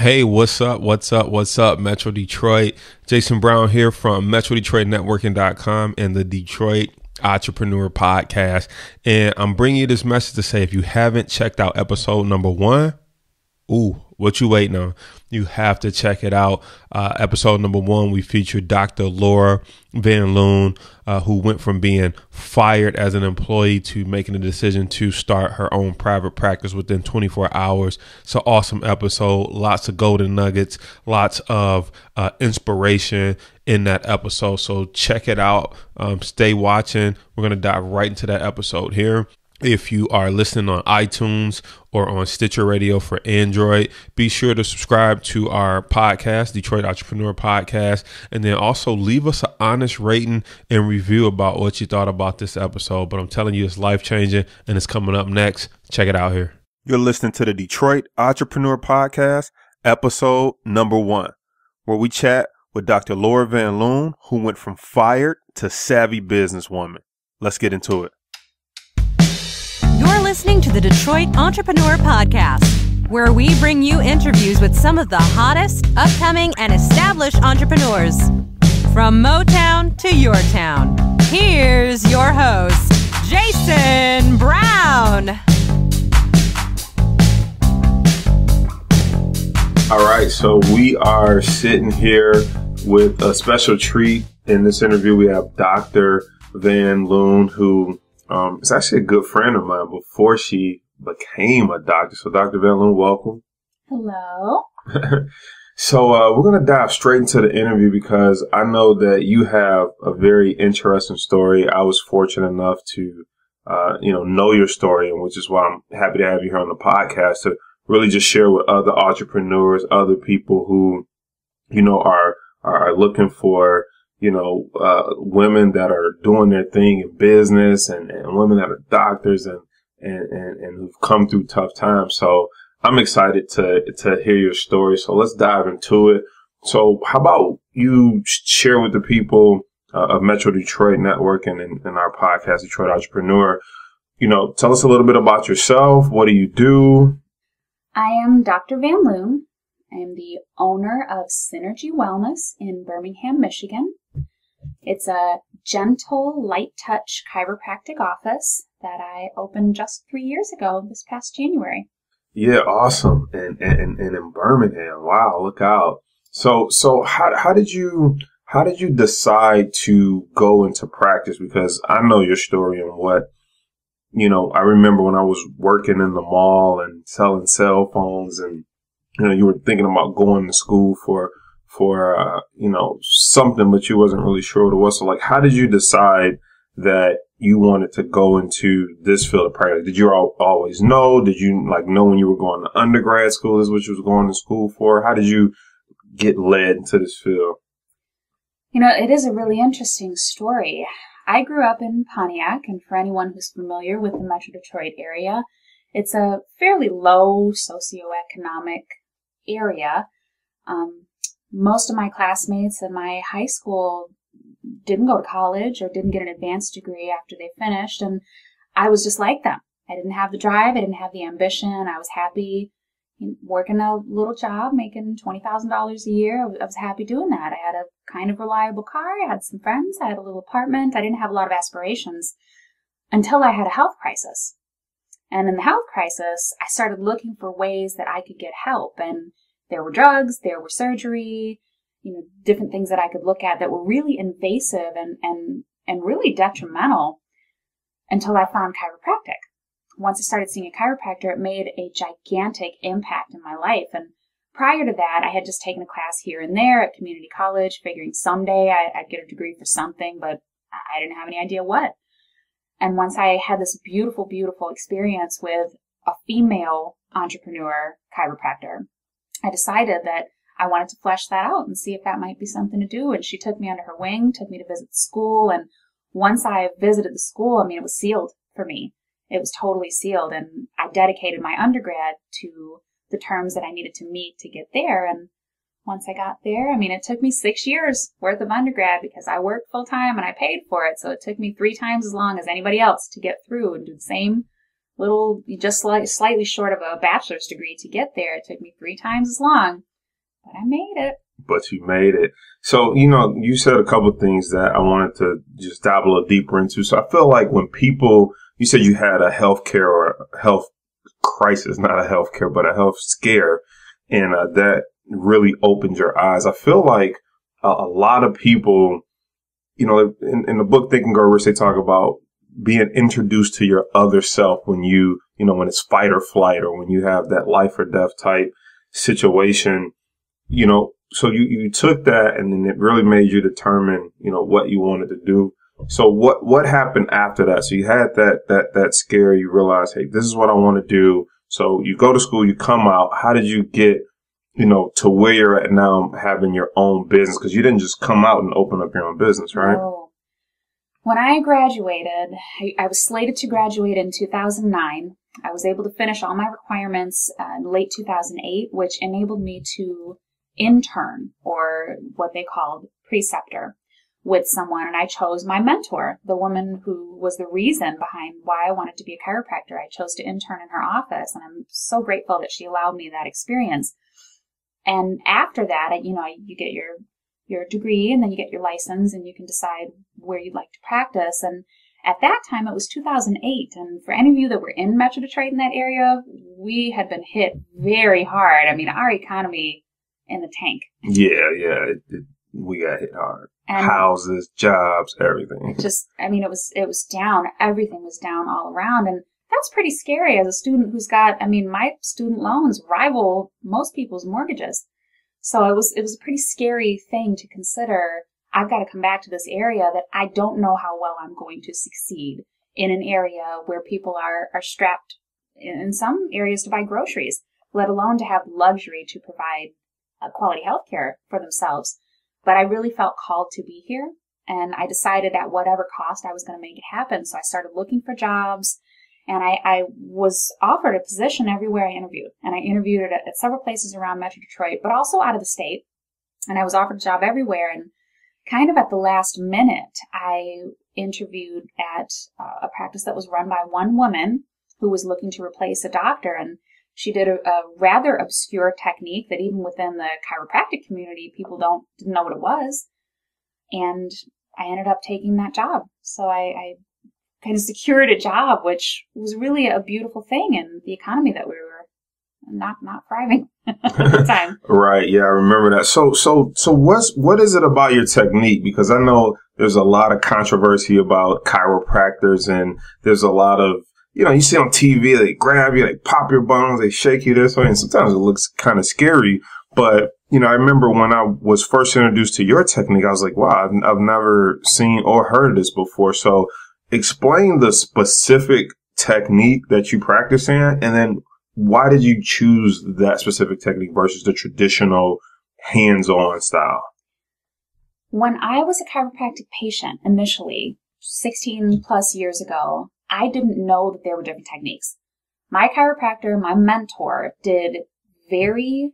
Hey, what's up? What's up? What's up, Metro Detroit? Jason Brown here from MetroDetroitNetworking.com and the Detroit Entrepreneur Podcast. And I'm bringing you this message to say if you haven't checked out episode number 1, what you waiting on? You have to check it out. Episode number 1, we featured Dr. Vanloon, who went from being fired as an employee to making a decision to start her own private practice within 24 hours. It's an awesome episode. Lots of golden nuggets, lots of inspiration in that episode. So check it out. Stay watching. We're going to dive right into that episode here. If you are listening on iTunes or on Stitcher Radio for Android, be sure to subscribe to our podcast, Detroit Entrepreneur Podcast, and then also leave us an honest rating and review about what you thought about this episode. But I'm telling you, it's life-changing, and it's coming up next. Check it out here. You're listening to the Detroit Entrepreneur Podcast, episode number 1, where we chat with Dr. Vanloon, who went from fired to savvy businesswoman. Let's get into it. You're listening to the Detroit Entrepreneur Podcast, where we bring you interviews with some of the hottest, upcoming, and established entrepreneurs. From Motown to your town, here's your host, Jason Brown. All right, so we are sitting here with a special treat. In this interview, we have Dr. Vanloon, who is actually a good friend of mine before she became a doctor. So Dr. Vanloon, welcome. Hello. So we're going to dive straight into the interview because I know that you have a very interesting story. I was fortunate enough to, know your story, and which is why I'm happy to have you here on the podcast to really just share with other entrepreneurs, other people who, are looking for women that are doing their thing in business and women that are doctors and who've come through tough times. So I'm excited to hear your story. So let's dive into it. So how about you share with the people of Metro Detroit Networking and our podcast, Detroit Entrepreneur, tell us a little bit about yourself. What do you do? I am Dr. Vanloon. I am the owner of Synergy Wellness in Birmingham, Michigan. It's a gentle, light touch chiropractic office that I opened just 3 years ago, this past January. Yeah, awesome. And in Birmingham, wow, look out. So how did you decide to go into practice? Because I know your story and what, I remember when I was working in the mall and selling cell phones and, you were thinking about going to school for something, but you wasn't really sure what it was. So like, how did you decide that you wanted to go into this field of practice? Did you always know? Did you know when you were going to undergrad school is what you was going to school for? How did you get led into this field? It is a really interesting story. I grew up in Pontiac, and for anyone who's familiar with the Metro Detroit area, it's a fairly low socioeconomic area. Most of my classmates in my high school didn't go to college or didn't get an advanced degree after they finished, and I was just like them. I didn't have the drive, I didn't have the ambition. I was happy working a little job, making $20,000 a year. I was happy doing that. I had a kind of reliable car, I had some friends, I had a little apartment. I didn't have a lot of aspirations until I had a health crisis. And in the health crisis, I started looking for ways that I could get help. And there were drugs, there were surgery, different things that I could look at that were really invasive and really detrimental until I found chiropractic. Once I started seeing a chiropractor, it made a gigantic impact in my life. And prior to that, I had just taken a class here and there at community college, figuring someday I'd get a degree for something, but I didn't have any idea what. And once I had this beautiful, beautiful experience with a female entrepreneur chiropractor, I decided that I wanted to flesh that out and see if that might be something to do. And she took me under her wing, took me to visit the school. And once I visited the school, it was sealed for me. It was totally sealed. And I dedicated my undergrad to the terms that I needed to meet to get there. And once I got there, it took me 6 years worth of undergrad because I worked full time and I paid for it. So it took me 3 times as long as anybody else to get through and do the same little, just slightly short of a bachelor's degree to get there. It took me 3 times as long. But I made it. But you made it. So, you said a couple of things that I wanted to just dive a little deeper into. So I feel like when people, you said you had a healthcare or a health crisis, not a healthcare, but a health scare, and that really opened your eyes. I feel like a lot of people, in the book Think and Grow Rich, they talk about being introduced to your other self when when it's fight or flight, or when you have that life or death type situation, so you took that and then it really made you determine, what you wanted to do. So what happened after that? So you had that scare, you realized, hey, this is what I want to do. So you go to school, you come out. How did you get, to where you're at now, having your own business? Because you didn't just come out and open up your own business, right? No. When I graduated, I was slated to graduate in 2009. I was able to finish all my requirements in late 2008, which enabled me to intern, or what they called preceptor, with someone. And I chose my mentor, the woman who was the reason behind why I wanted to be a chiropractor. I chose to intern in her office, and I'm so grateful that she allowed me that experience. And after that, you get your degree, and then you get your license, and you can decide where you'd like to practice. And at that time, it was 2008. And for any of you that were in Metro Detroit in that area, we had been hit very hard. I mean, our economy in the tank. Yeah. We got hit hard. And houses, jobs, everything. It was down. Everything was down all around. And that's pretty scary as a student who's got, my student loans rival most people's mortgages. So it was a pretty scary thing to consider. I've got to come back to this area that I don't know how well I'm going to succeed in, an area where people are strapped in some areas to buy groceries, let alone to have luxury to provide quality health care for themselves. But I really felt called to be here, and I decided at whatever cost I was going to make it happen. So I started looking for jobs, and I was offered a position everywhere I interviewed. And I interviewed at several places around Metro Detroit, but also out of the state. And I was offered a job everywhere. And kind of at the last minute, I interviewed at a practice that was run by one woman who was looking to replace a doctor. And she did a rather obscure technique that even within the chiropractic community, people didn't know what it was. And I ended up taking that job. So I kind of secured a job, which was really a beautiful thing in the economy that we were not thriving at the time. Right. Yeah, I remember that. So what is it about your technique? Because I know there's a lot of controversy about chiropractors, and there's a lot of, you see on TV, they grab you, they pop your bones, they shake you this way, and sometimes it looks kind of scary. But, I remember when I was first introduced to your technique, I was like, wow, I've never seen or heard of this before. So explain the specific technique that you practice in, and then why did you choose that specific technique versus the traditional hands-on style? When I was a chiropractic patient initially, 16 plus years ago, I didn't know that there were different techniques. My chiropractor, my mentor, did very,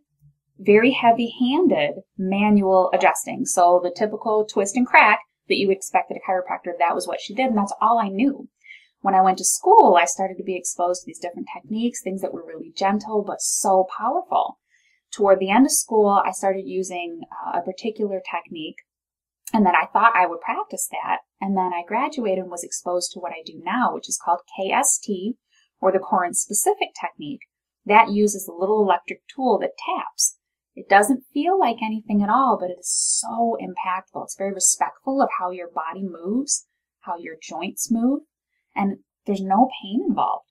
very heavy-handed manual adjusting. So the typical twist and crack that you expected a chiropractor, that was what she did, and that's all I knew. When I went to school, I started to be exposed to these different techniques, things that were really gentle but so powerful. Toward the end of school, I started using a particular technique, and then I thought I would practice that. And then I graduated and was exposed to what I do now, which is called KST, or the Corin-specific technique. That uses a little electric tool that taps. It doesn't feel like anything at all, but it is so impactful. It's very respectful of how your body moves, how your joints move, and there's no pain involved.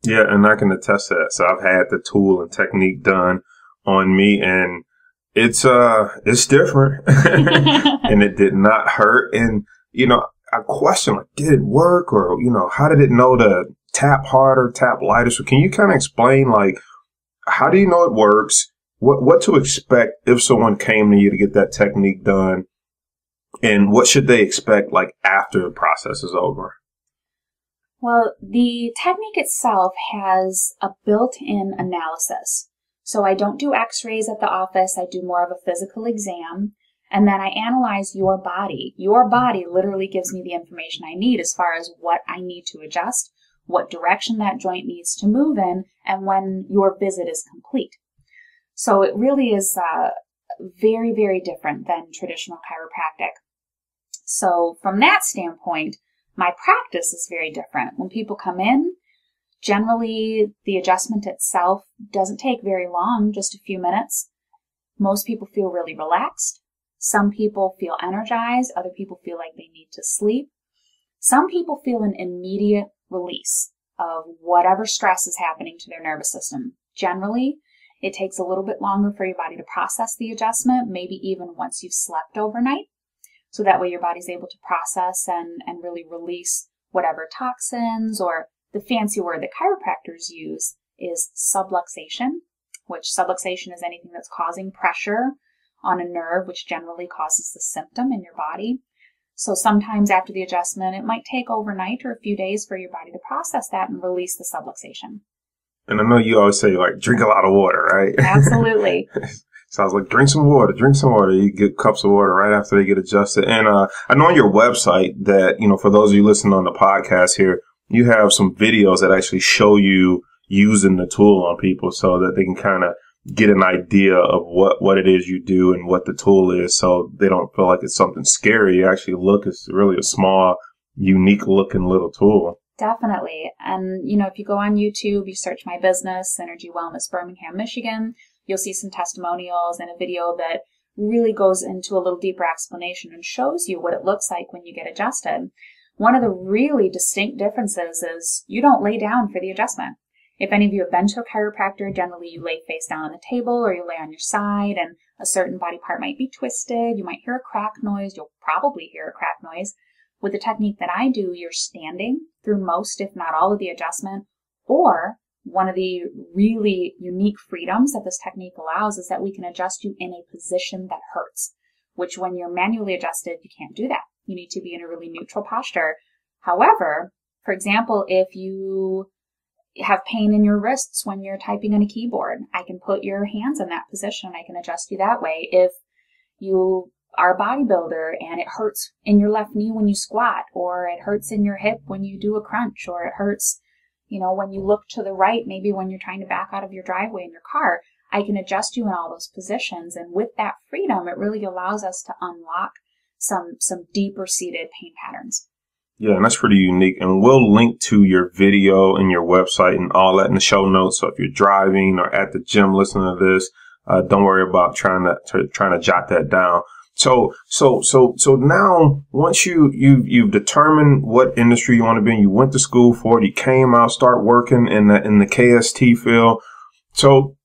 Yeah, and I can attest to that. So I've had the tool and technique done on me, and it's different, and it did not hurt. And, I question, like, did it work, or, how did it know to tap harder, tap lighter? So can you kind of explain, like, how do you know it works? What to expect if someone came to you to get that technique done, and what should they expect, like, after the process is over? Well, the technique itself has a built-in analysis. So I don't do x-rays at the office. I do more of a physical exam. And then I analyze your body. Your body literally gives me the information I need as far as what I need to adjust, what direction that joint needs to move in, and when your visit is complete. So it really is very, very different than traditional chiropractic. So from that standpoint, my practice is very different. When people come in, generally the adjustment itself doesn't take very long, just a few minutes. Most people feel really relaxed. Some people feel energized. Other people feel like they need to sleep. Some people feel an immediate release of whatever stress is happening to their nervous system. Generally, it takes a little bit longer for your body to process the adjustment, maybe even once you've slept overnight. So that way your body's able to process and really release whatever toxins, or the fancy word that chiropractors use is subluxation, which subluxation is anything that's causing pressure on a nerve, which generally causes the symptom in your body. So sometimes after the adjustment, it might take overnight or a few days for your body to process that and release the subluxation. And I know you always say, like, drink a lot of water, right? Absolutely. So I was like, drink some water. You get cups of water right after they get adjusted. And I know on your website that, for those of you listening on the podcast here, you have some videos that actually show you using the tool on people so that they can kind of get an idea of what it is you do and what the tool is, so they don't feel like it's something scary. You actually it's really a small, unique looking little tool. Definitely. And, if you go on YouTube, you search my business, Energy Wellness Birmingham, Michigan, you'll see some testimonials and a video that really goes into a little deeper explanation and shows you what it looks like when you get adjusted. One of the really distinct differences is you don't lay down for the adjustment. If any of you have been to a chiropractor, generally you lay face down on the table or you lay on your side and a certain body part might be twisted. You might hear a crack noise. You'll probably hear a crack noise. With the technique that I do, you're standing through most, if not all, of the adjustment. Or one of the really unique freedoms that this technique allows is that we can adjust you in a position that hurts, which when you're manually adjusted, you can't do that. You need to be in a really neutral posture. However, for example, if you have pain in your wrists when you're typing on a keyboard, I can put your hands in that position. I can adjust you that way. If you are a bodybuilder and it hurts in your left knee when you squat, or it hurts in your hip when you do a crunch, or it hurts, when you look to the right, maybe when you're trying to back out of your driveway in your car, I can adjust you in all those positions. And with that freedom, it really allows us to unlock some deeper seated pain patterns. Yeah, and that's pretty unique. And we'll link to your video and your website and all that in the show notes. So if you're driving or at the gym listening to this, don't worry about trying to jot that down. So now once you've determined what industry you want to be in, you went to school for it, you came out, start working in the KST field. So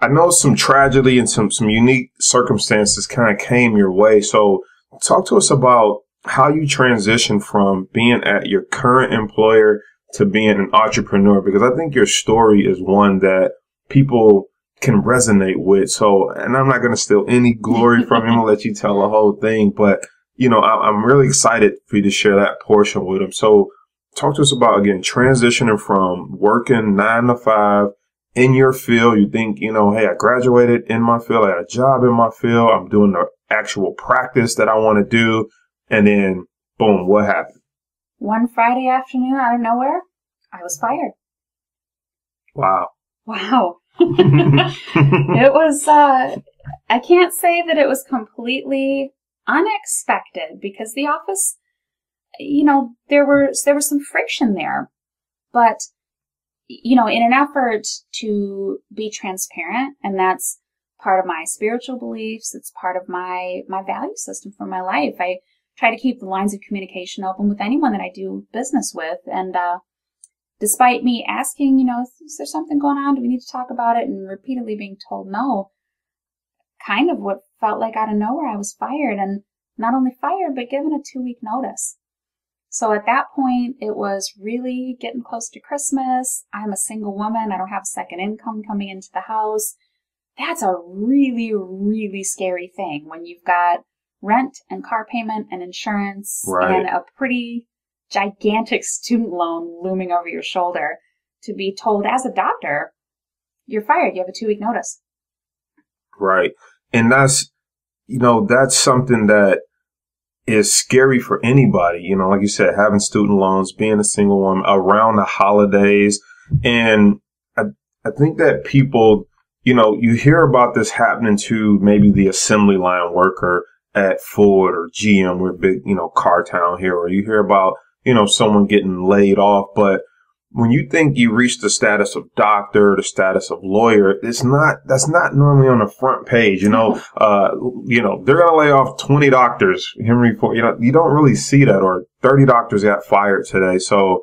I know some tragedy and some unique circumstances kind of came your way. So talk to us about how you transition from being at your current employer to being an entrepreneur, because I think your story is one that people can resonate with. So, and I'm not going to steal any glory from him. I'll let you tell the whole thing, but I'm really excited for you to share that portion with him. So talk to us about, again, transitioning from working 9 to 5 in your field. You think, hey, I graduated in my field. I had a job in my field. I'm doing the actual practice that I want to do. And then, boom, what happened? One Friday afternoon, out of nowhere, I was fired. Wow. It was, I can't say that it was completely unexpected, because the office, there was some friction there. But, in an effort to be transparent, and that's part of my spiritual beliefs, it's part of my value system for my life. I try to keep the lines of communication open with anyone that I do business with. And despite me asking, is there something going on? Do we need to talk about it? And repeatedly being told no, kind of what felt like out of nowhere, I was fired. And not only fired, but given a 2-week notice. So at that point, it was really getting close to Christmas. I'm a single woman. I don't have a second income coming into the house. That's a really, really scary thing when you've got rent and car payment and insurance, right, and a pretty gigantic student loan looming over your shoulder, to be told as a doctor, you're fired. You have a 2-week notice. Right. And that's something that is scary for anybody. Like you said, having student loans, being a single woman around the holidays. And I think that people, you hear about this happening to maybe the assembly line worker at Ford or GM. We're big, car town here, or you hear about, someone getting laid off. But when you think you reach the status of doctor, the status of lawyer, that's not normally on the front page. They're going to lay off 20 doctors. Henry Ford, you don't really see that, or 30 doctors got fired today. So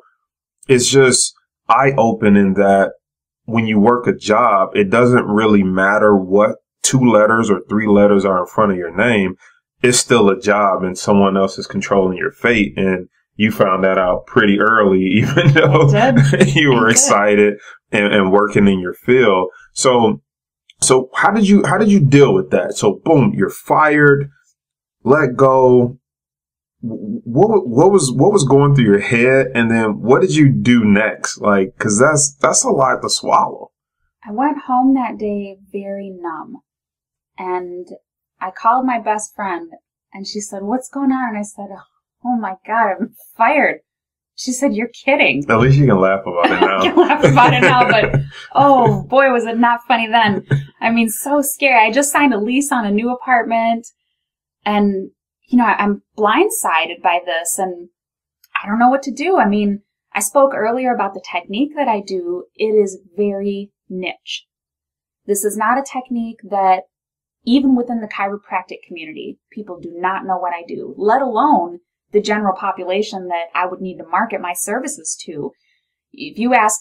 it's just eye-opening that when you work a job, it doesn't really matter what 2 letters or 3 letters are in front of your name. It's still a job, and someone else is controlling your fate. And you found that out pretty early, even though you were excited and working in your field. So how did you deal with that? So boom, you're fired, let go. What was going through your head, and then what did you do next? Like, 'cause that's a lot to swallow. I went home that day very numb, and I called my best friend, and she said, "What's going on?" And I said, "Oh my God, I'm fired." She said, "You're kidding." At least you can laugh about it now. I can laugh about it now, but oh boy, was it not funny then. I mean, so scary. I just signed a lease on a new apartment, and I'm blindsided by this, and I don't know what to do. I mean, I spoke earlier about the technique that I do. It is very niche. This is not a technique that even within the chiropractic community, people do not know what I do, let alone the general population that I would need to market my services to. If you ask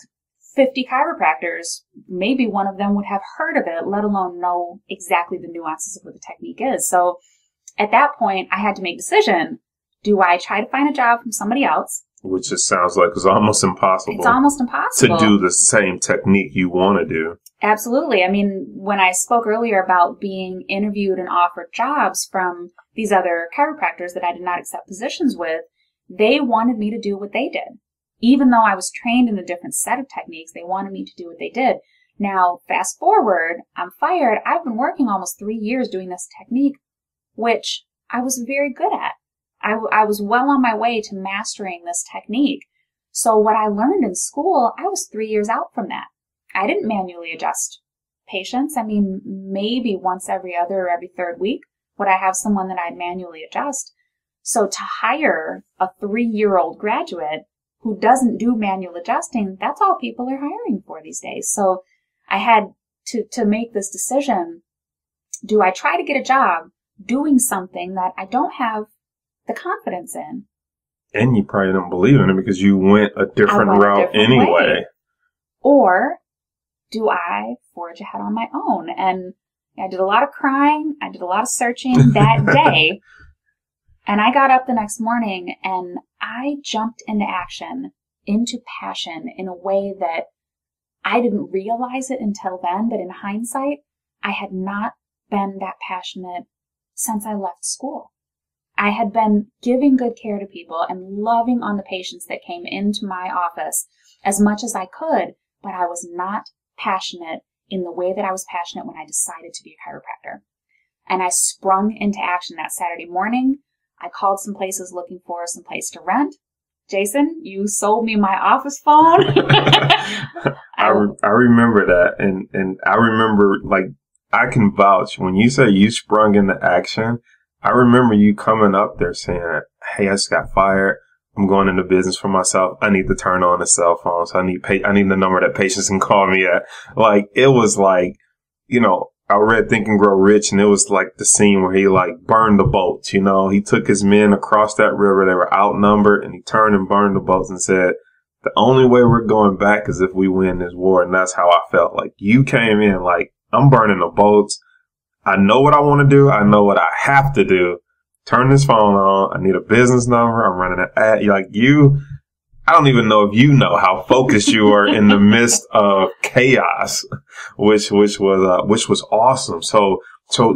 50 chiropractors, maybe one of them would have heard of it, let alone know exactly the nuances of what the technique is. So at that point, I had to make a decision. Do I try to find a job from somebody else? Which it sounds like it's almost impossible. It's almost impossible. To do the same technique you want to do. Absolutely. I mean, when I spoke earlier about being interviewed and offered jobs from these other chiropractors that I did not accept positions with, they wanted me to do what they did. Even though I was trained in a different set of techniques, they wanted me to do what they did. Now, fast forward, I'm fired. I've been working almost 3 years doing this technique, which I was very good at. I was well on my way to mastering this technique. So what I learned in school, I was 3 years out from that. I didn't manually adjust patients. I mean, maybe once every other or every third week would I have someone that I'd manually adjust. So to hire a 3-year-old graduate who doesn't do manual adjusting, that's all people are hiring for these days. So I had to make this decision. Do I try to get a job doing something that I don't have the confidence in? And you probably don't believe in it because you went a different route anyway. Or do I forge ahead on my own? And I did a lot of crying. I did a lot of searching that day. And I got up the next morning and I jumped into action, into passion in a way that I didn't realize it until then. But in hindsight, I had not been that passionate since I left school. I had been giving good care to people and loving on the patients that came into my office as much as I could, but I was not passionate in the way that I was passionate when I decided to be a chiropractor. And I sprung into action that Saturday morning. I called some places looking for some place to rent. Jason, you sold me my office phone. I remember that. And I remember, like, I can vouch when you say you sprung into action. I remember you coming up there saying, "Hey, I just got fired. I'm going into business for myself. I need to turn on a cell phone. So I need the number that patients can call me at." Like, it was like, I read Think and Grow Rich, and it was like the scene where he like burned the boats. He took his men across that river. They were outnumbered, and he turned and burned the boats and said, "The only way we're going back is if we win this war." And that's how I felt. Like, you came in like, I'm burning the boats. I know what I want to do. I know what I have to do. Turn this phone on. I need a business number. I'm running an ad. I don't even know if you know how focused you are in the midst of chaos, which was awesome. So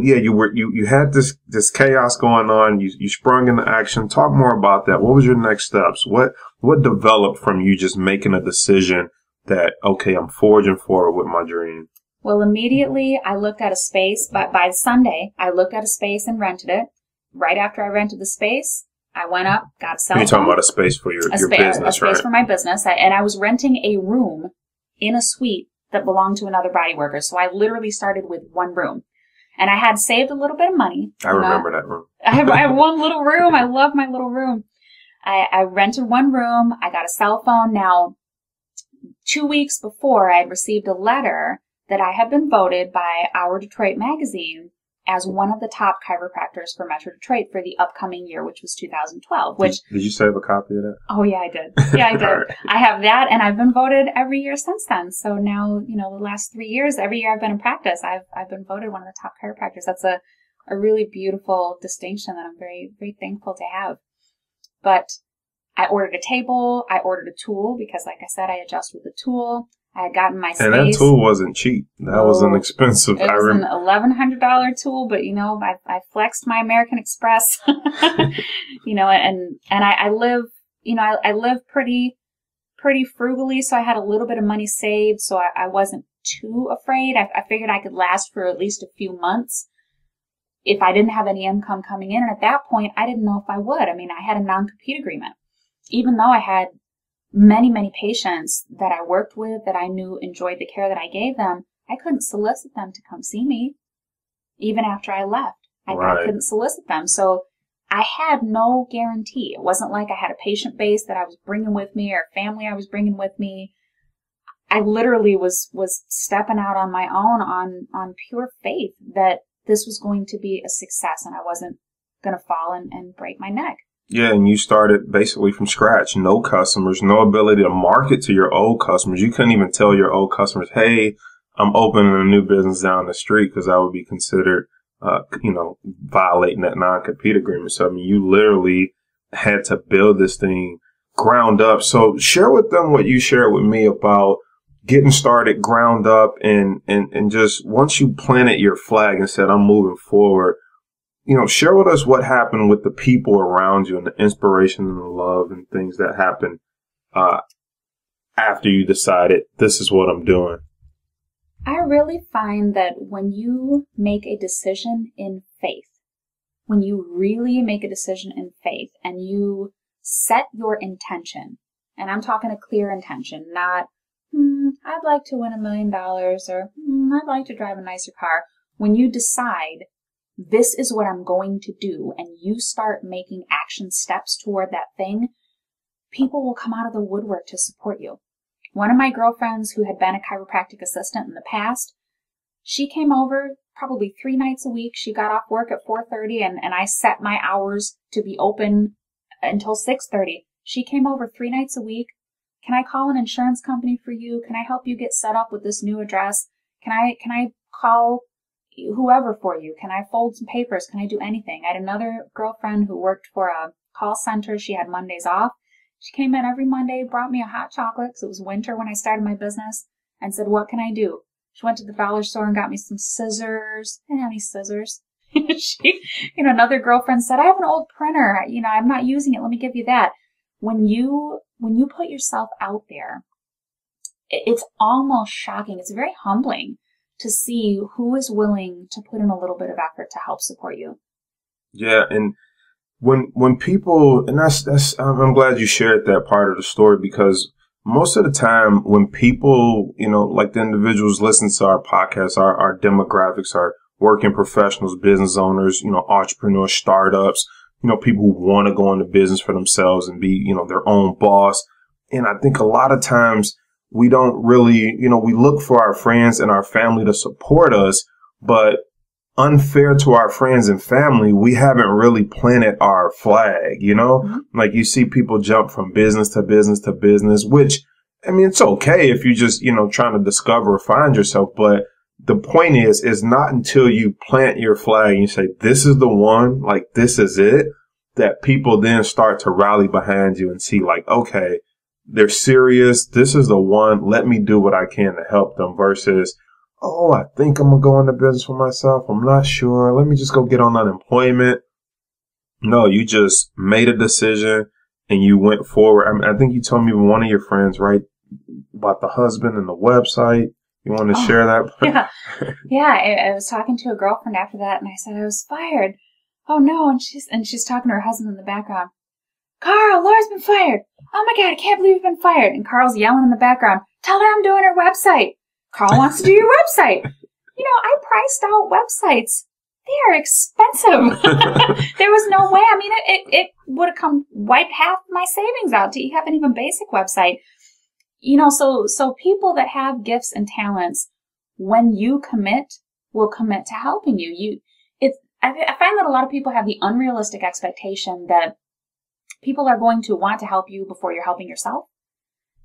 yeah, you had this chaos going on. You sprung into action. Talk more about that. What was your next steps? What developed from you just making a decision that, okay, I'm forging forward with my dream? Well, immediately I looked at a space, but by Sunday, I looked at a space and rented it. Right after I rented the space, I went up, got a cell phone. You're talking about a space for your business, right? A space for my business. And I was renting a room in a suite that belonged to another body worker. So I literally started with one room. And I had saved a little bit of money. I remember that room. I have one little room. I love my little room. I rented one room. I got a cell phone. Now, 2 weeks before, I had received a letter that I had been voted by Our Detroit magazine as one of the top chiropractors for Metro Detroit for the upcoming year, which was 2012. Which did you save a copy of that? Oh, yeah, I did. Yeah, I did. Right. I have that, and I've been voted every year since then. So now, the last 3 years, every year I've been in practice, I've been voted one of the top chiropractors. That's a really beautiful distinction that I'm very, very thankful to have. But I ordered a table. I ordered a tool because, like I said, I adjust with the tool. I had gotten my space. And that tool wasn't cheap. That was an expensive. It was an $1,100 tool, but I flexed my American Express. and I live, I live pretty frugally, so I had a little bit of money saved, so I wasn't too afraid. I figured I could last for at least a few months if I didn't have any income coming in. And at that point, I didn't know if I would. I mean, I had a non-compete agreement, even though I had many, many patients that I worked with that I knew enjoyed the care that I gave them. I couldn't solicit them to come see me even after I left. I couldn't solicit them. So I had no guarantee. It wasn't like I had a patient base that I was bringing with me or family I was bringing with me. I literally was stepping out on my own on pure faith that this was going to be a success and I wasn't going to fall and break my neck. Yeah, and you started basically from scratch. No customers, no ability to market to your old customers. You couldn't even tell your old customers, hey, I'm opening a new business down the street, because that would be considered, violating that non-compete agreement. So, I mean, you literally had to build this thing ground up. So share with them what you shared with me about getting started ground up and just once you planted your flag and said, I'm moving forward, share with us what happened with the people around you and the inspiration and the love and things that happened after you decided this is what I'm doing. I really find that when you make a decision in faith, when you really make a decision in faith and you set your intention, and I'm talking a clear intention, not, I'd like to win $1 million or I'd like to drive a nicer car. When you decide this is what I'm going to do, and you start making action steps toward that thing, people will come out of the woodwork to support you. One of my girlfriends who had been a chiropractic assistant in the past, she came over probably 3 nights a week. She got off work at 4:30 and I set my hours to be open until 6:30. She came over 3 nights a week. Can I call an insurance company for you? Can I help you get set up with this new address? Can I call whoever for you? Can I fold some papers? Can I do anything? I had another girlfriend who worked for a call center. She had Mondays off. She came in every Monday, brought me a hot chocolate because it was winter when I started my business, and said, what can I do? She went to the dollar store and got me some scissors. I didn't have any scissors. Another girlfriend said, I have an old printer. I'm not using it. Let me give you that. When you put yourself out there, it's almost shocking. It's very humbling to see who is willing to put in a little bit of effort to help support you. Yeah, and when people, and that's I'm glad you shared that part of the story, because most of the time when people, like the individuals listen to our podcast, our demographics, our working professionals, business owners, entrepreneurs, startups, people who want to go into business for themselves and be, their own boss. And I think a lot of times we don't really, we look for our friends and our family to support us, but unfair to our friends and family, we haven't really planted our flag, Mm-hmm. Like you see people jump from business to business to business, which, I mean, it's okay if you just, trying to discover or find yourself. But the point is not until you plant your flag and you say, this is the one, like, this is it, that people then start to rally behind you and see like, okay, they're serious. This is the one. Let me do what I can to help them versus, oh, I think I'm going to go into business for myself. I'm not sure. Let me just go get on unemployment. No, you just made a decision and you went forward. I mean, I think you told me one of your friends, right, about the husband and the website. You want to share that? Yeah. Yeah. I was talking to a girlfriend after that and I said, I was fired. Oh no. And she's talking to her husband in the background. Carl, Laura's been fired. Oh my God, I can't believe you've been fired. And Carl's yelling in the background, tell her I'm doing her website. Carl wants to do your website. I priced out websites. They are expensive. There was no way. I mean, it would have wiped half my savings out to have an even basic website. So people that have gifts and talents, when you commit, will commit to helping you. I find that a lot of people have the unrealistic expectation that people are going to want to help you before you're helping yourself.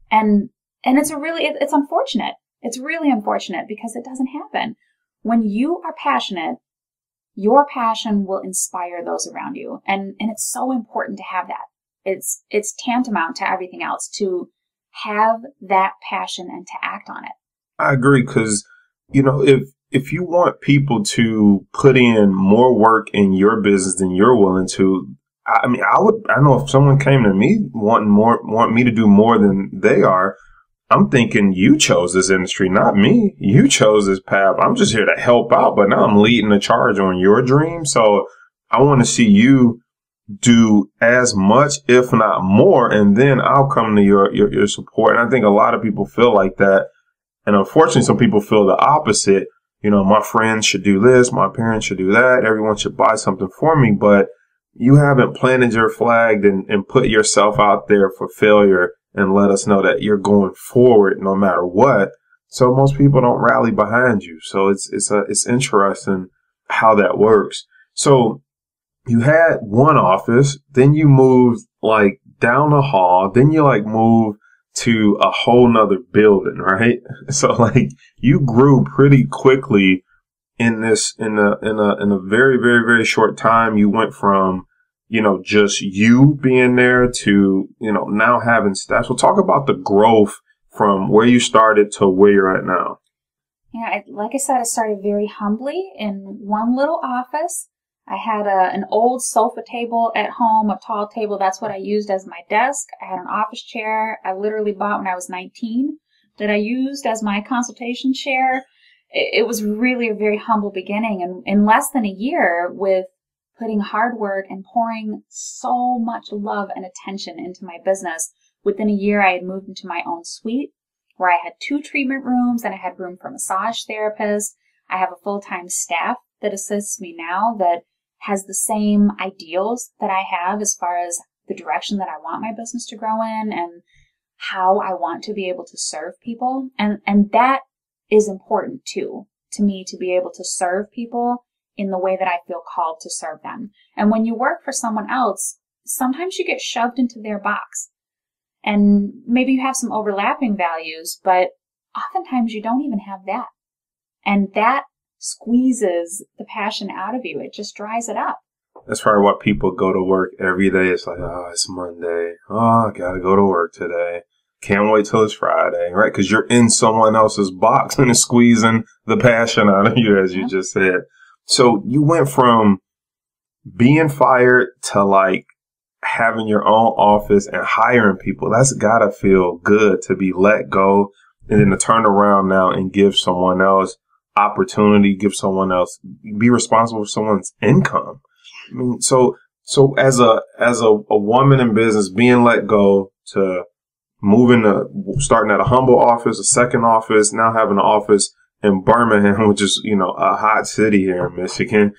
And it's unfortunate. It's really unfortunate because it doesn't happen. When you are passionate, your passion will inspire those around you. And it's so important to have that. It's tantamount to everything else to have that passion and to act on it. I agree. Cause, if you want people to put in more work in your business than you're willing to, I know if someone came to me want me to do more than they are, I'm thinking you chose this industry, not me. You chose this path. I'm just here to help out, but now I'm leading the charge on your dream. So I want to see you do as much, if not more, and then I'll come to your support. And I think a lot of people feel like that. And unfortunately, some people feel the opposite. My friends should do this. My parents should do that. Everyone should buy something for me. But you haven't planted your flag and put yourself out there for failure and let us know that you're going forward no matter what. So most people don't rally behind you. So it's interesting how that works. So you had one office, then you moved like down the hall, then you moved to a whole nother building, right? So you grew pretty quickly in a very, very, very short time. You went from, just you being there to, now having staff. So talk about the growth from where you started to where you're at now. Yeah, like I said, I started very humbly in one little office. I had an old sofa table at home, a tall table. That's what I used as my desk. I had an office chair I literally bought when I was 19 that I used as my consultation chair. It was really a very humble beginning. And in less than a year, with putting hard work and pouring so much love and attention into my business, within a year, I had moved into my own suite where I had 2 treatment rooms and I had room for a massage therapist. I have a full-time staff that assists me now that has the same ideals that I have as far as the direction that I want my business to grow in and how I want to be able to serve people. And that is important too, to me, to be able to serve people in the way that I feel called to serve them. And when you work for someone else, sometimes you get shoved into their box and maybe you have some overlapping values, but oftentimes you don't even have that. And that squeezes the passion out of you. It just dries it up. That's probably why people go to work every day. It's it's Monday. I gotta go to work today. Can't wait till it's Friday, right? Because you're in someone else's box and it's squeezing the passion out of you, as you just said. So you went from being fired to having your own office and hiring people. That's gotta feel good to be let go and then to turn around now and give someone else opportunity, give someone else, be responsible for someone's income. I mean, so as a woman in business, being let go to moving to starting at a humble office, a second office, now having an office in Birmingham, which is, a hot city here in Michigan.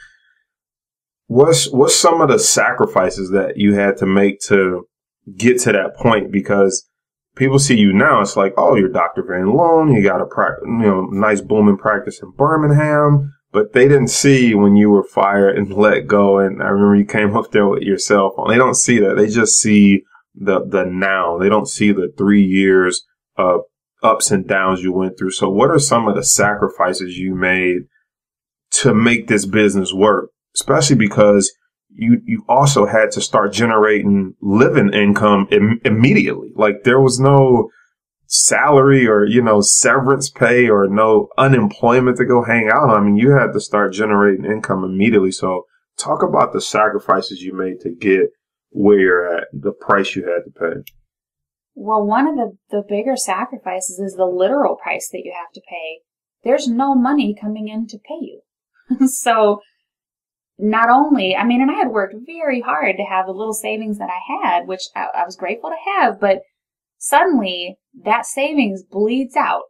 What's some of the sacrifices that you had to make to get to that point? Because people see you now, it's you're Dr. Vanloon, you got a nice booming practice in Birmingham, but they didn't see when you were fired and let go. And I remember you came up there with your cell phone. They don't see that. They just see the now. They don't see the 3 years of ups and downs you went through. So what are some of the sacrifices you made to make this business work? Especially because you also had to start generating living income immediately. There was no salary or, severance pay or no unemployment to go hang out on. I mean, you had to start generating income immediately. So talk about the sacrifices you made to get where you're at, the price you had to pay. Well, one of the bigger sacrifices is the literal price that you have to pay. There's no money coming in to pay you. So not only, and I had worked very hard to have the little savings that I had, which I was grateful to have, but suddenly that savings bleeds out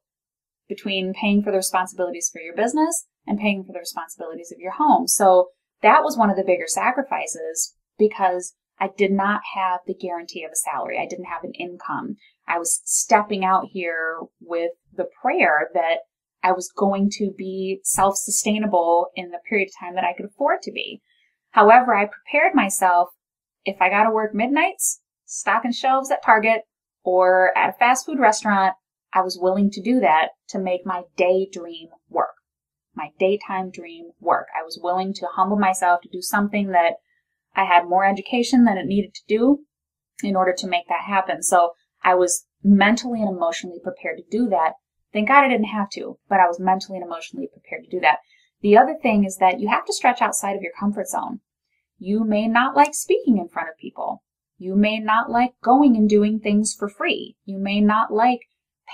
between paying for the responsibilities for your business and paying for the responsibilities of your home. So that was one of the bigger sacrifices because I did not have the guarantee of a salary. I didn't have an income. I was stepping out here with the prayer that I was going to be self-sustainable in the period of time that I could afford to be. However, I prepared myself. If I got to work midnights, stocking shelves at Target or at a fast food restaurant, I was willing to do that to make my daydream work, my daytime dream work. I was willing to humble myself to do something that I had more education than it needed to do in order to make that happen. So I was mentally and emotionally prepared to do that. Thank God I didn't have to, but I was mentally and emotionally prepared to do that. The other thing is that you have to stretch outside of your comfort zone. You may not like speaking in front of people. You may not like going and doing things for free. You may not like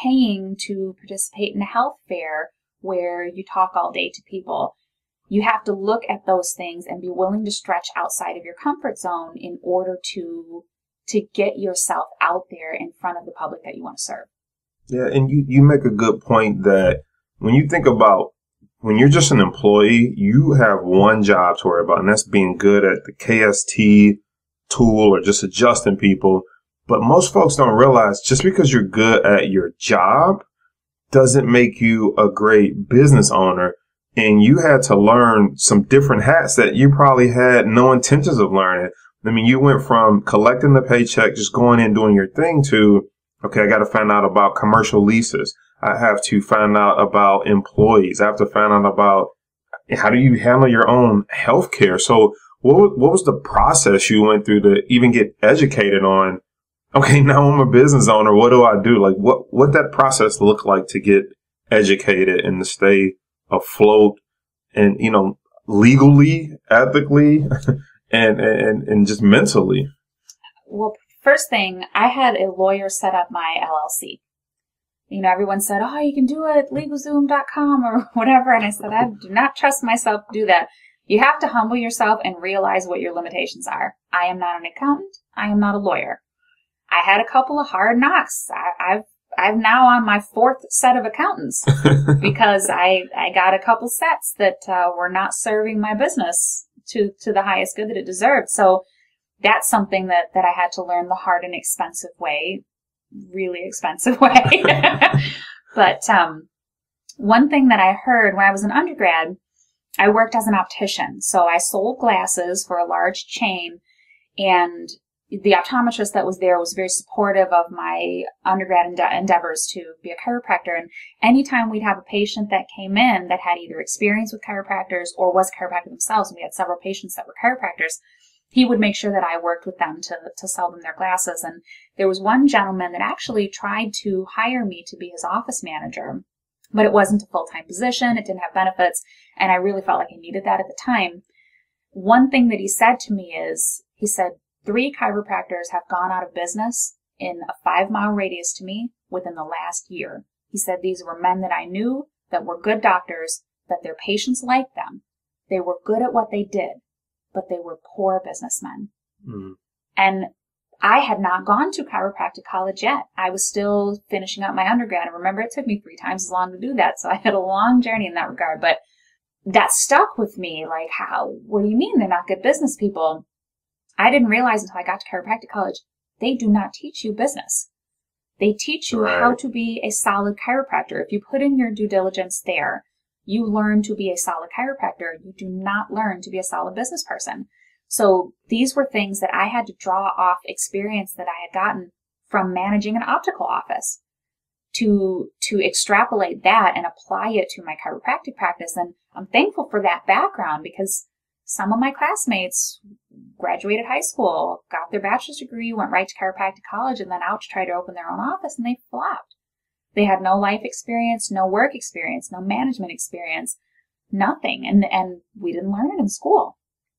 paying to participate in a health fair where you talk all day to people. You have to look at those things and be willing to stretch outside of your comfort zone in order to get yourself out there in front of the public that you want to serve. Yeah, and you make a good point that when you think about when you're just an employee, you have one job to worry about, and that's being good at the KST tool or just adjusting people. But most folks don't realize just because you're good at your job doesn't make you a great business owner. And you had to learn some different hats that you probably had no intentions of learning. I mean, you went from collecting the paycheck, just going in, doing your thing to, okay, I got to find out about commercial leases. I have to find out about employees. I have to find out about how do you handle your own health care. So what was the process you went through to even get educated on, okay, now I'm a business owner. What do I do? Like what that process looked like to get educated and to stay afloat and, legally, ethically, and just mentally? Well, first thing, I had a lawyer set up my LLC. Everyone said, oh, you can do it at LegalZoom.com or whatever. And I said, I do not trust myself to do that. You have to humble yourself and realize what your limitations are. I am not an accountant. I am not a lawyer. I had a couple of hard knocks. I'm now on my fourth set of accountants because I got a couple sets that were not serving my business to the highest good that it deserved. So that's something that I had to learn the hard and expensive way, really expensive way. But one thing that I heard when I was an undergrad, I worked as an optician. So I sold glasses for a large chain, and the optometrist that was there was very supportive of my undergrad endeavors to be a chiropractor. And anytime we'd have a patient that came in that had either experience with chiropractors or was a chiropractor themselves, and we had several patients that were chiropractors, he would make sure that I worked with them to sell them their glasses. And there was one gentleman that actually tried to hire me to be his office manager, but it wasn't a full-time position. It didn't have benefits. And I really felt like I needed that at the time. One thing that he said to me is, he said, 3 chiropractors have gone out of business in a 5-mile radius to me within the last year. He said these were men that I knew that were good doctors, that their patients liked them. They were good at what they did, but they were poor businessmen. Mm. And I had not gone to chiropractic college yet. I was still finishing up my undergrad. And remember, it took me 3 times as long to do that. So I had a long journey in that regard. But that stuck with me. Like, what do you mean they're not good business people? I didn't realize until I got to chiropractic college, they do not teach you business. They teach you how to be a solid chiropractor. If you put in your due diligence there, you learn to be a solid chiropractor. You do not learn to be a solid business person. So these were things that I had to draw off experience that I had gotten from managing an optical office to extrapolate that and apply it to my chiropractic practice. And I'm thankful for that background because some of my classmates graduated high school, got their bachelor's degree, went right to chiropractic college, and then out to try to open their own office, and they flopped. They had no life experience, no work experience, no management experience, nothing. And we didn't learn it in school.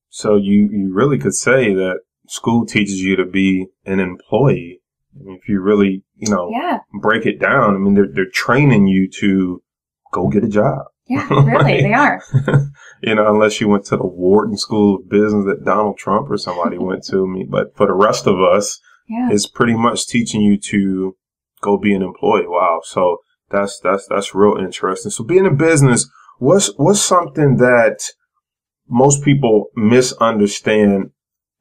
So you really could say that school teaches you to be an employee. I mean, if you really, break it down, I mean, they're training you to go get a job. Yeah, really, they are. Unless you went to the Wharton School of Business that Donald Trump or somebody went to. But for the rest of us, it's pretty much teaching you to go be an employee. Wow. So That's real interesting. So being in business, what's something that most people misunderstand,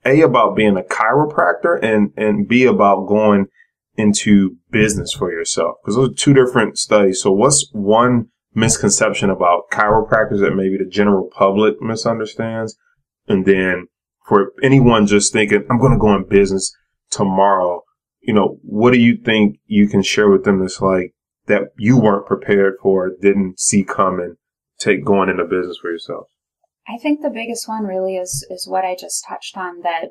A, about being a chiropractor, and B, about going into business for yourself? Because those are two different studies. So what's one misconception about chiropractors that maybe the general public misunderstands? And then for anyone just thinking, I'm going to go in business tomorrow, what do you think you can share with them that's like that you weren't prepared for, didn't see coming, going into business for yourself? I think the biggest one really is what I just touched on, that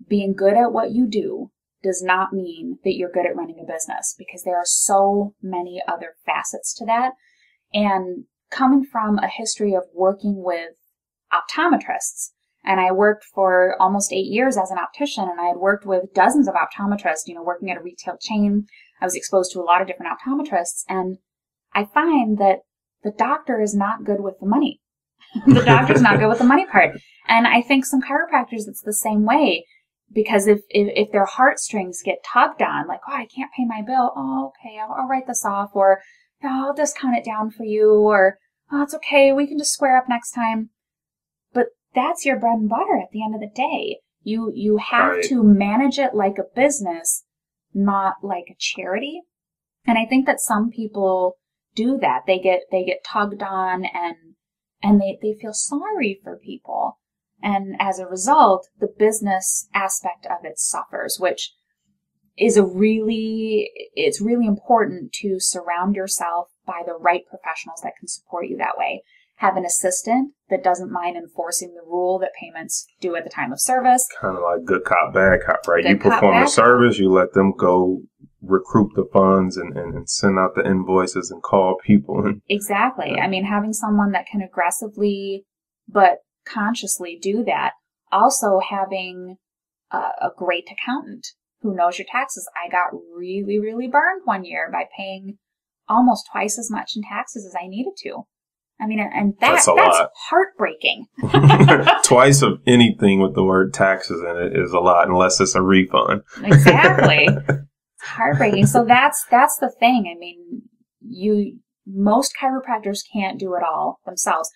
being good at what you do does not mean that you're good at running a business, because there are so many other facets to that. And coming from a history of working with optometrists, and I worked for almost 8 years as an optician, and I had worked with dozens of optometrists, working at a retail chain. I was exposed to a lot of different optometrists, and I find that the doctor is not good with the money. The doctor's not good with the money part. And I think some chiropractors, it's the same way, because if their heartstrings get tugged on, like, oh, I can't pay my bill. Oh, okay, I'll write this off, or I'll discount it down for you, or oh, it's okay, we can just square up next time. But that's your bread and butter at the end of the day. You have to manage it like a business, not like a charity. And I think that some people do that. They get tugged on, and they feel sorry for people. And as a result, the business aspect of it suffers, which is it's really important to surround yourself by the right professionals that can support you that way. Have an assistant that doesn't mind enforcing the rule that payments due at the time of service. Kind of like good cop, bad cop, right? You perform the service, you let them go recruit the funds and send out the invoices and call people. Exactly. I mean, having someone that can aggressively but consciously do that. Also having a great accountant who knows your taxes. I got really, really burned one year by paying almost twice as much in taxes as I needed to. I mean, and that's heartbreaking. Twice of anything with the word taxes in it is a lot, unless it's a refund. Exactly. It's heartbreaking. So that's the thing. I mean, most chiropractors can't do it all themselves.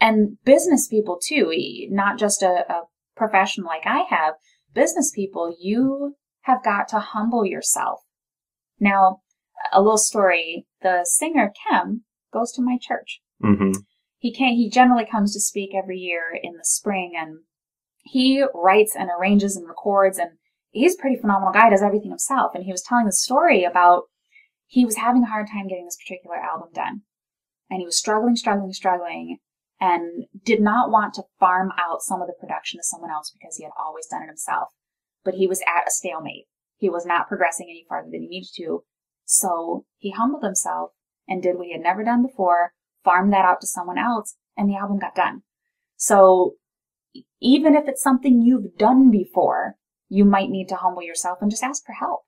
And business people too, not just a profession like I have. Business people, you have got to humble yourself. Now, a little story. The singer Kim goes to my church. Mm-hmm. He generally comes to speak every year in the spring, and he writes and arranges and records, and he's a pretty phenomenal guy, does everything himself. And he was telling the story about he was having a hard time getting this particular album done. And he was struggling, and did not want to farm out some of the production to someone else because he had always done it himself. But he was at a stalemate. He was not progressing any farther than he needed to. So he humbled himself and did what he had never done before, farmed that out to someone else, and the album got done. So even if it's something you've done before, you might need to humble yourself and just ask for help.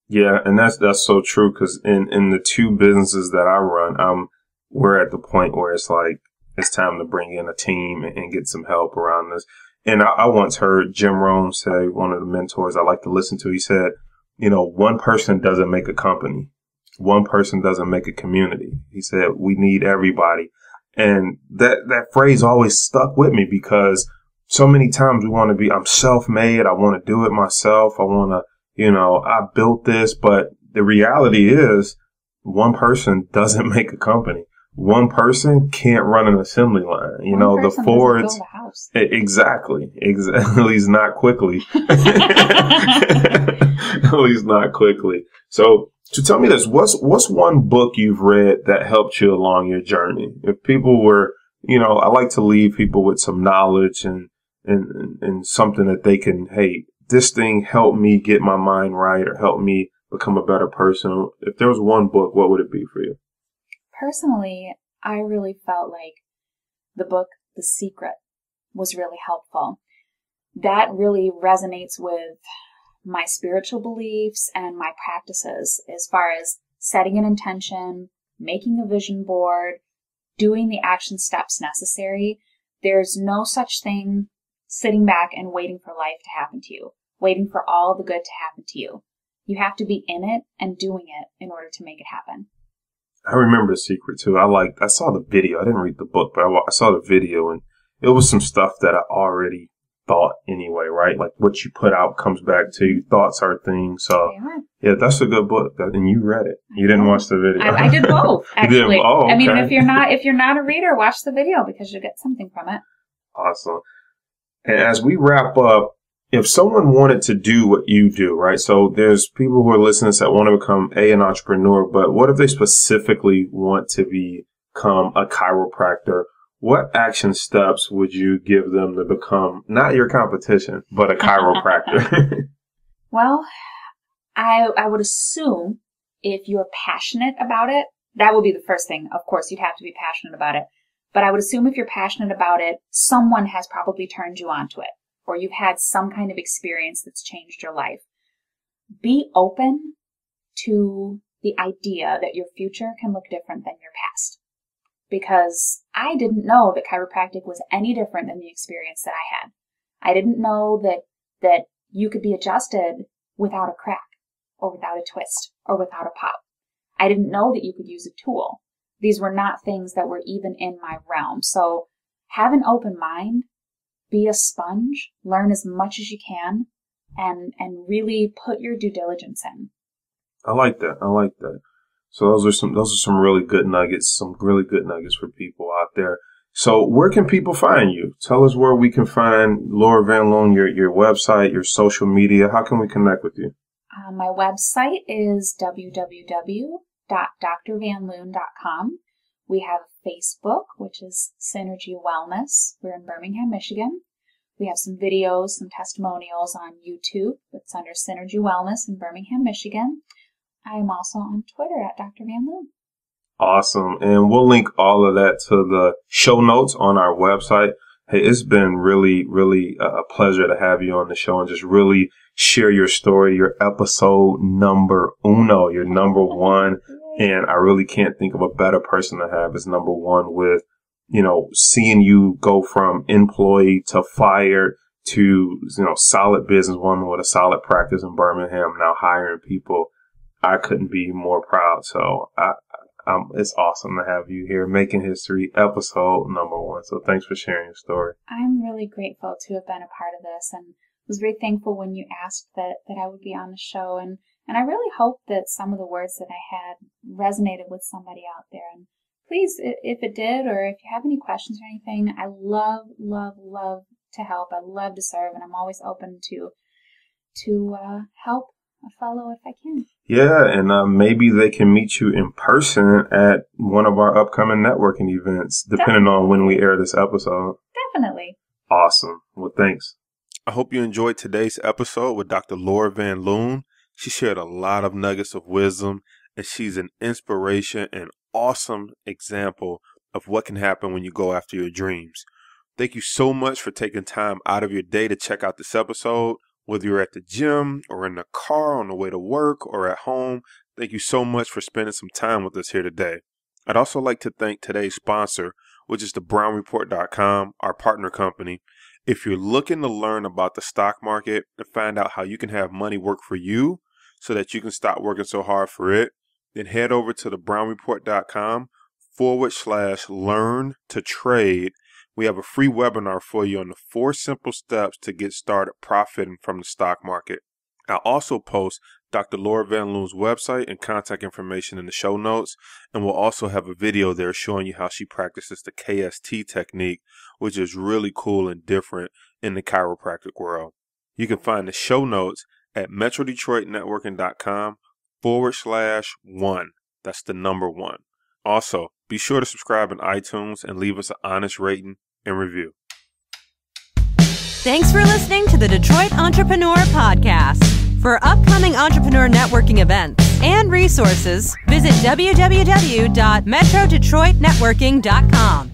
Yeah, and that's so true, because in the two businesses that I run, we're at the point where it's like, it's time to bring in a team and get some help around this. And I once heard Jim Rohn say, one of the mentors I like to listen to, he said, one person doesn't make a company. One person doesn't make a community. He said, we need everybody. And that phrase always stuck with me, because so many times we want to be, I'm self-made. I want to do it myself. I want to, I built this. But the reality is one person doesn't make a company. One person can't run an assembly line. The Fords. Exactly. At least not quickly. At least not quickly. So tell me this, what's one book you've read that helped you along your journey? If people were, I like to leave people with some knowledge and something that they can, hey, this thing helped me get my mind right or help me become a better person. If there was one book, what would it be for you? Personally, I really felt like the book, The Secret, was really helpful. That really resonates with my spiritual beliefs and my practices as far as setting an intention, making a vision board, doing the action steps necessary. There's no such thing sitting back and waiting for life to happen to you, waiting for all the good to happen to you. You have to be in it and doing it in order to make it happen. I remember The Secret too. I saw the video. I didn't read the book, but I saw the video, and it was some stuff that I already thought anyway, right? Like what you put out comes back to you. Thoughts are things. So yeah, that's a good book. And you read it. You didn't watch the video. I did both, actually. Oh, okay. I mean, if you're not a reader, watch the video because you'll get something from it. Awesome. And as we wrap up, if someone wanted to do what you do, right? So there's people who are listening that want to become an entrepreneur, but what if they specifically want to become a chiropractor? What action steps would you give them to become not your competition, but a chiropractor? Well, I would assume if you're passionate about it, that would be the first thing. Of course, you'd have to be passionate about it. But I would assume if you're passionate about it, someone has probably turned you onto it, or you've had some kind of experience that's changed your life. Be open to the idea that your future can look different than your past. Because I didn't know that chiropractic was any different than the experience that I had. I didn't know that you could be adjusted without a crack, or without a twist, or without a pop. I didn't know that you could use a tool. These were not things that were even in my realm. So have an open mind, be a sponge, learn as much as you can, and really put your due diligence in. I like that. So those are some really good nuggets, for people out there. So where can people find you? Tell us where we can find Laura Vanloon, your website, your social media. How can we connect with you? My website is www.drvanloon.com. We have Facebook, which is Synergy Wellness. We're in Birmingham, Michigan. We have some videos, some testimonials on YouTube. It's under Synergy Wellness in Birmingham, Michigan. I am also on Twitter at Dr. Vanloon. Awesome. And we'll link all of that to the show notes on our website. Hey, it's been really, really a pleasure to have you on the show and just really share your story, your episode number uno, your number one. And I really can't think of a better person to have as number one with, seeing you go from employee to fired to, solid businesswoman with a solid practice in Birmingham, now hiring people. I couldn't be more proud. So it's awesome to have you here making history, episode number one. So thanks for sharing your story. I'm really grateful to have been a part of this, and was very thankful when you asked that I would be on the show. And I really hope that some of the words that I had resonated with somebody out there. And please, if it did, or if you have any questions or anything, I love, love, love to help. I love to serve, and I'm always open to help a fellow if I can. Yeah, and maybe they can meet you in person at one of our upcoming networking events, depending on when we air this episode. Definitely. Awesome. Well, thanks. I hope you enjoyed today's episode with Dr. Laura Vanloon. She shared a lot of nuggets of wisdom, and she's an inspiration and awesome example of what can happen when you go after your dreams. Thank you so much for taking time out of your day to check out this episode. Whether you're at the gym or in the car on the way to work or at home, thank you so much for spending some time with us here today. I'd also like to thank today's sponsor, which is thebrownreport.com, our partner company. If you're looking to learn about the stock market and find out how you can have money work for you so that you can stop working so hard for it, then head over to thebrownreport.com/learn to trade. We have a free webinar for you on the 4 simple steps to get started profiting from the stock market. I'll also post Dr. Laura Vanloon's website and contact information in the show notes, and we'll also have a video there showing you how she practices the KST technique, which is really cool and different in the chiropractic world. You can find the show notes at metrodetroitnetworking.com/1. That's the number 1. Also, be sure to subscribe in iTunes and leave us an honest rating and review. Thanks for listening to the Detroit Entrepreneur Podcast. For upcoming entrepreneur networking events and resources, visit www.metrodetroitnetworking.com.